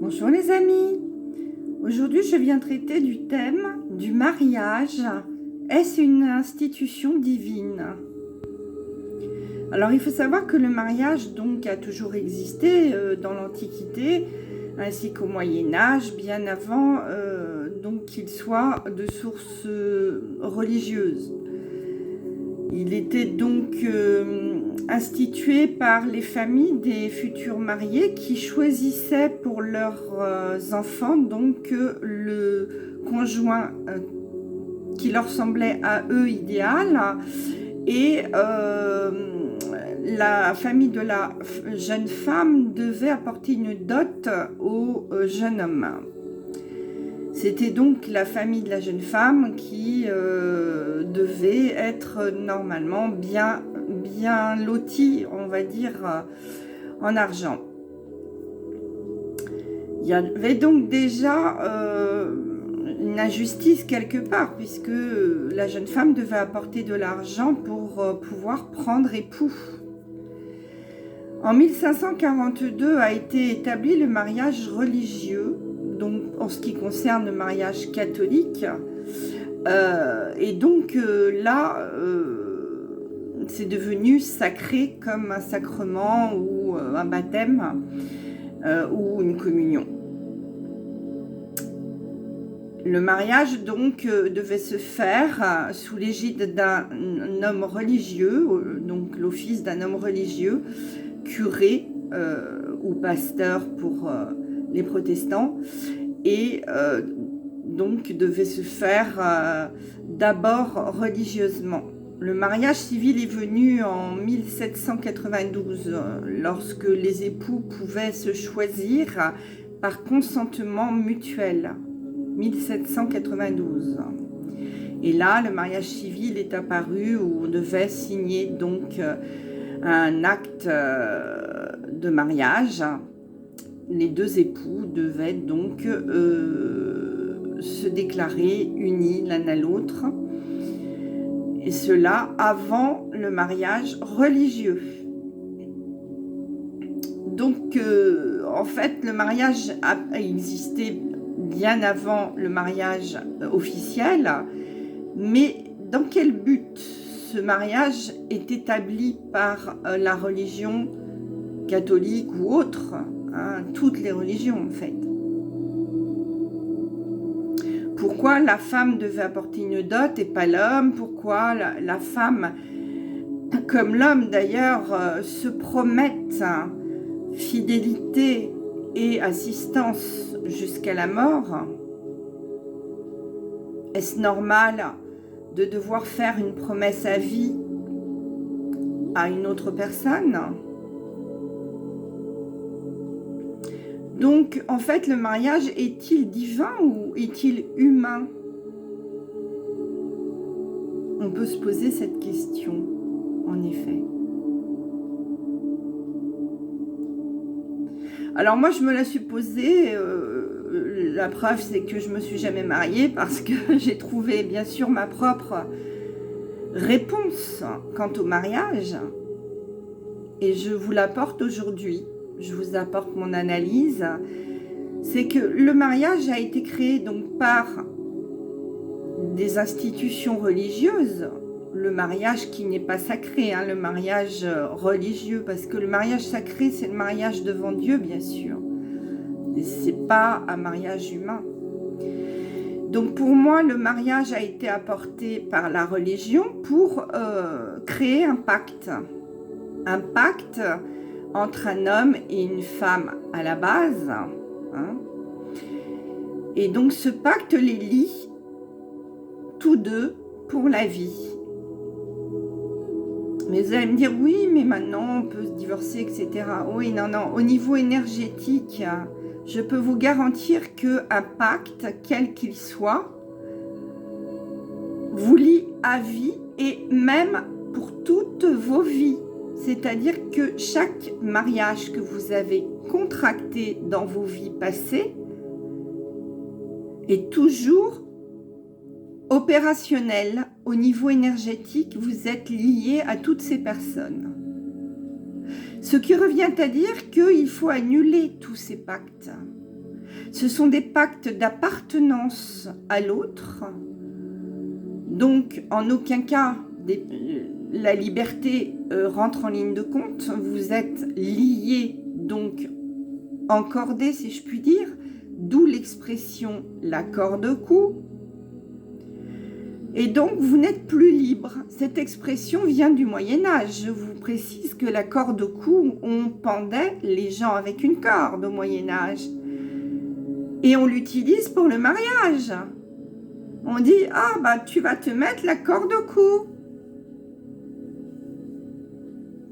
Bonjour les amis, aujourd'hui je viens traiter du thème du mariage. Est-ce une institution divine? Alors il faut savoir que le mariage donc a toujours existé dans l'Antiquité ainsi qu'au Moyen-Âge, bien avant donc qu'il soit de source religieuse. Il était donc institué par les familles des futurs mariés qui choisissaient pour leurs enfants donc le conjoint qui leur semblait à eux idéal, et la famille de la jeune femme devait apporter une dot au jeune homme. C'était donc la famille de la jeune femme qui devait être normalement bien lotie, on va dire, en argent. Il y avait donc déjà une injustice quelque part, puisque la jeune femme devait apporter de l'argent pour pouvoir prendre époux. En 1542 a été établi le mariage religieux, donc en ce qui concerne le mariage catholique, et donc là c'est devenu sacré comme un sacrement ou un baptême ou une communion. Le mariage donc devait se faire sous l'égide d'un homme religieux, donc l'office d'un homme religieux, curé ou pasteur pour les protestants, et donc devait se faire d'abord religieusement. Le mariage civil est venu en 1792, lorsque les époux pouvaient se choisir par consentement mutuel. 1792. Et là, le mariage civil est apparu où on devait signer donc un acte de mariage. Les deux époux devaient donc se déclarer unis l'un à l'autre, et cela avant le mariage religieux. Donc en fait, le mariage a existé bien avant le mariage officiel, mais dans quel but ce mariage est établi par la religion catholique ou autre, hein, toutes les religions en fait? Pourquoi la femme devait apporter une dot et pas l'homme? Pourquoi la femme, comme l'homme d'ailleurs, se promettent fidélité et assistance jusqu'à la mort? Est-ce normal de devoir faire une promesse à vie à une autre personne? Donc, en fait, le mariage est-il divin ou est-il humain? On peut se poser cette question, en effet. Alors moi, je me la suis posée. La preuve, c'est que je me suis jamais mariée parce que j'ai trouvé, bien sûr, ma propre réponse quant au mariage. Et je vous l'apporte aujourd'hui. Je vous apporte mon analyse. C'est que le mariage a été créé donc par des institutions religieuses. Le mariage qui n'est pas sacré, hein, le mariage religieux, parce que le mariage sacré, c'est le mariage devant Dieu, bien sûr. C'est pas un mariage humain. Donc pour moi, le mariage a été apporté par la religion pour créer un pacte entre un homme et une femme à la base, hein. Et donc ce pacte les lie tous deux pour la vie. Mais vous allez me dire, oui, mais maintenant on peut se divorcer, etc. Oui, non, au niveau énergétique, je peux vous garantir qu'un pacte, quel qu'il soit, vous lie à vie et même pour toutes vos vies. C'est-à-dire que chaque mariage que vous avez contracté dans vos vies passées est toujours opérationnel au niveau énergétique. Vous êtes lié à toutes ces personnes. Ce qui revient à dire qu'il faut annuler tous ces pactes. Ce sont des pactes d'appartenance à l'autre. Donc, en aucun cas, la liberté rentre en ligne de compte. Vous êtes liés, donc encordés, si je puis dire, d'où l'expression « la corde-cou ». Et donc, vous n'êtes plus libre. Cette expression vient du Moyen-Âge. Je vous précise que la corde-cou, on pendait les gens avec une corde au Moyen-Âge. Et on l'utilise pour le mariage. On dit « Ah, bah, tu vas te mettre la corde au cou ».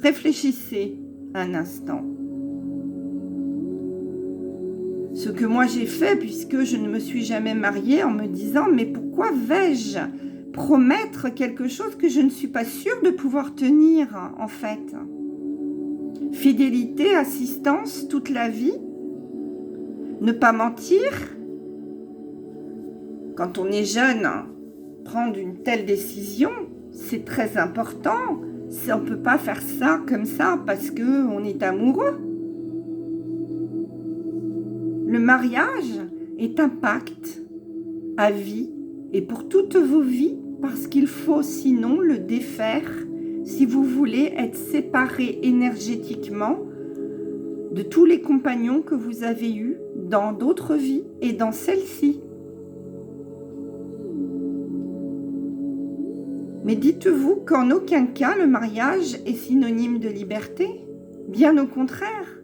Réfléchissez un instant. Ce que moi j'ai fait, puisque je ne me suis jamais mariée, en me disant « Mais pourquoi vais-je promettre quelque chose que je ne suis pas sûre de pouvoir tenir, en fait ?» Fidélité, assistance toute la vie, ne pas mentir. Quand on est jeune, prendre une telle décision, c'est très important. On ne peut pas faire ça comme ça parce qu'on est amoureux. Le mariage est un pacte à vie et pour toutes vos vies, parce qu'il faut sinon le défaire si vous voulez être séparés énergétiquement de tous les compagnons que vous avez eus dans d'autres vies et dans celle-ci. Mais dites-vous qu'en aucun cas le mariage est synonyme de liberté, bien au contraire.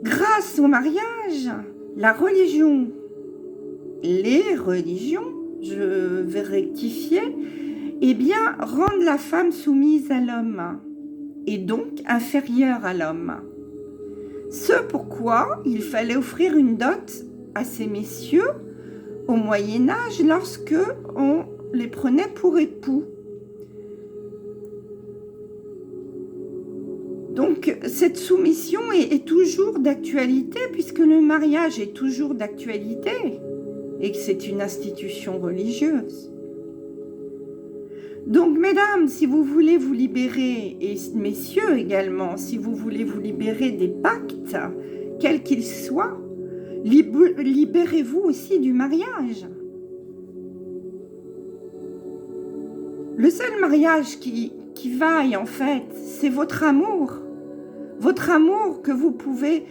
Grâce au mariage, la religion, les religions, je vais rectifier, eh bien, rendent la femme soumise à l'homme et donc inférieure à l'homme. Ce pourquoi il fallait offrir une dot à ces messieurs au Moyen-Âge lorsque on les prenait pour époux. Donc, cette soumission est toujours d'actualité puisque le mariage est toujours d'actualité et que c'est une institution religieuse. Donc, mesdames, si vous voulez vous libérer, et messieurs également, si vous voulez vous libérer des pactes, quels qu'ils soient, libérez-vous aussi du mariage. Le seul mariage qui vaille, en fait, c'est votre amour. Votre amour que vous pouvez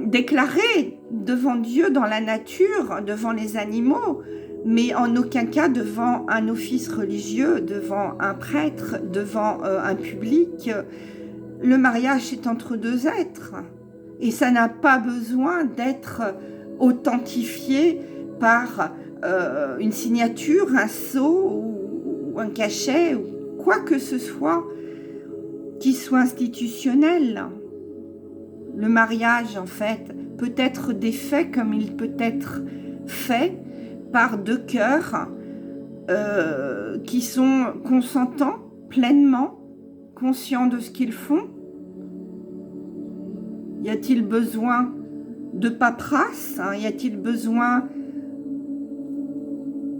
déclarer devant Dieu, dans la nature, devant les animaux, mais en aucun cas devant un office religieux, devant un prêtre, devant un public. Le mariage est entre deux êtres et ça n'a pas besoin d'être authentifié par une signature, un sceau ou un cachet ou quoi que ce soit qui soit institutionnel. Le mariage, en fait, peut être défait comme il peut être fait par deux cœurs qui sont consentants, pleinement, conscients de ce qu'ils font. Y a-t-il besoin de paperasse, hein? Y a-t-il besoin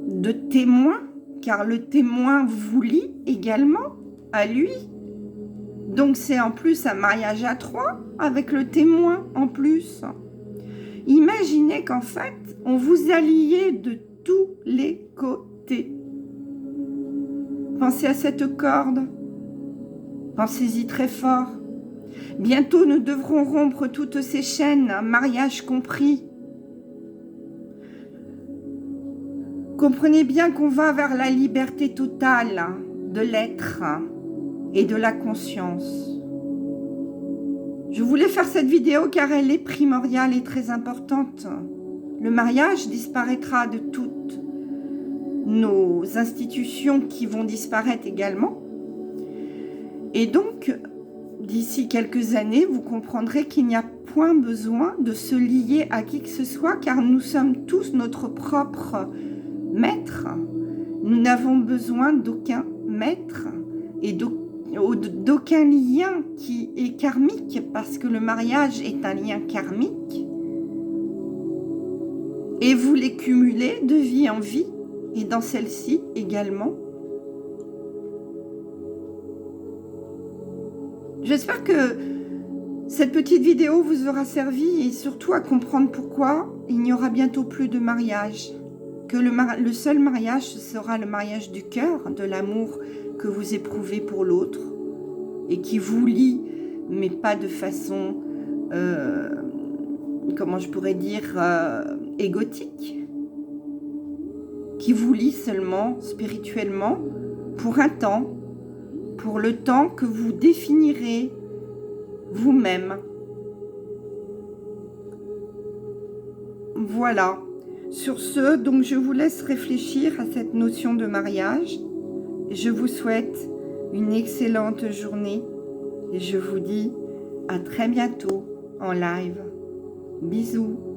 de témoins? Car le témoin vous lie également à lui. Donc c'est en plus un mariage à trois avec le témoin en plus. Imaginez qu'en fait, on vous a lié de tous les côtés. Pensez à cette corde. Pensez-y très fort. Bientôt, nous devrons rompre toutes ces chaînes, mariage compris. Comprenez bien qu'on va vers la liberté totale de l'être et de la conscience. Je voulais faire cette vidéo car elle est primordiale et très importante. Le mariage disparaîtra de toutes nos institutions qui vont disparaître également. Et donc, d'ici quelques années, vous comprendrez qu'il n'y a point besoin de se lier à qui que ce soit car nous sommes tous notre propre maître. Nous n'avons besoin d'aucun maître et d'aucun lien qui est karmique parce que le mariage est un lien karmique et vous les cumulez de vie en vie et dans celle-ci également. J'espère que Cette petite vidéo vous aura servi et surtout à comprendre pourquoi il n'y aura bientôt plus de mariage. Que le seul mariage sera le mariage du cœur, de l'amour que vous éprouvez pour l'autre et qui vous lie, mais pas de façon, comment je pourrais dire, égotique, qui vous lie seulement spirituellement pour un temps, pour le temps que vous définirez vous-même. Voilà. Sur ce, donc je vous laisse réfléchir à cette notion de mariage. Je vous souhaite une excellente journée et je vous dis à très bientôt en live. Bisous.